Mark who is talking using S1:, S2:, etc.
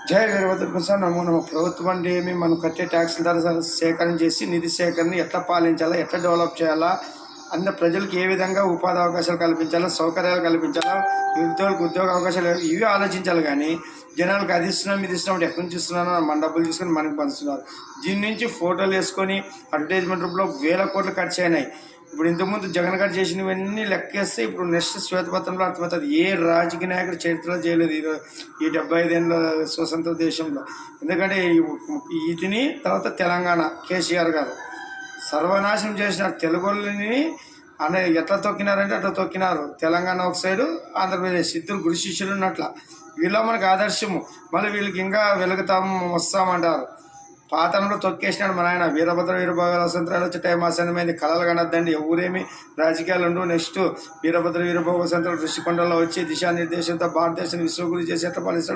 S1: జై వీరభద్ర సార్ నమో నమ. ప్రభుత్వం అంటే ఏమి, మనం కట్టే ట్యాక్సుల ద్వారా సేకరణ చేసి నిధి సేకరణ ఎట్లా పాలించాలా, ఎట్లా డెవలప్ చేయాలా, అన్న ప్రజలకు ఏ విధంగా ఉపాధి అవకాశాలు కల్పించాలా, సౌకర్యాలు కల్పించాలా, విద్యార్థులకు ఉద్యోగ అవకాశాలు ఇవి ఆలోచించాలి. కానీ జనాలకు అది ఇస్తున్నాం ఇది ఇస్తున్నాం ఎక్కడి నుంచి ఇస్తున్నానో మన డబ్బులు తీసుకొని మనకి పంచుతున్నారు. దీని నుంచి ఫోటోలు వేసుకొని అడ్వర్టైజ్మెంట్ రూపంలో వేల కోట్లు ఖర్చు అయినాయి. ఇప్పుడు ఇంతకుముందు జగన్ గారు చేసినవన్నీ లెక్కేస్తే ఇప్పుడు నెక్స్ట్ శ్వేతపత్రంలో అర్థమవుతుంది ఏ రాజకీయ నాయకుడు చరిత్రలో చేయలేదు ఈ 75 ఏళ్ళ స్వతంత్ర దేశంలో. ఎందుకంటే వీటిని తర్వాత తెలంగాణ కేసీఆర్ గారు సర్వనాశనం చేసినారు. తెలుగుని అనే ఎట్లా తొక్కినారంటే అట్లా తొక్కినారు. తెలంగాణ ఒక సైడు, ఆంధ్రప్రదేశ్ ఇద్దరు గురు శిష్యులు ఉన్నట్ల. వీళ్ళ మనకు ఆదర్శము. మళ్ళీ వీళ్ళకి ఇంకా వెలుగుతాము వస్తామంటారు. పాతంలో తొక్కేసినాడు మన ఆయన. వీరభద్ర వీరభోగాల వసంతరాలు వచ్చే టైం ఆసనమైంది. కళలు కనద్దండి ఎవరేమి రాజకీయాలు ఉండు. నెక్స్ట్ వీరభద్ర వీరభోగ వసంతరాలు ఋషికొండలో వచ్చి దిశానిర్దేశంతో భారతదేశాన్ని విశ్వగురి చేసి ఎట్లా పాలిస్తాడో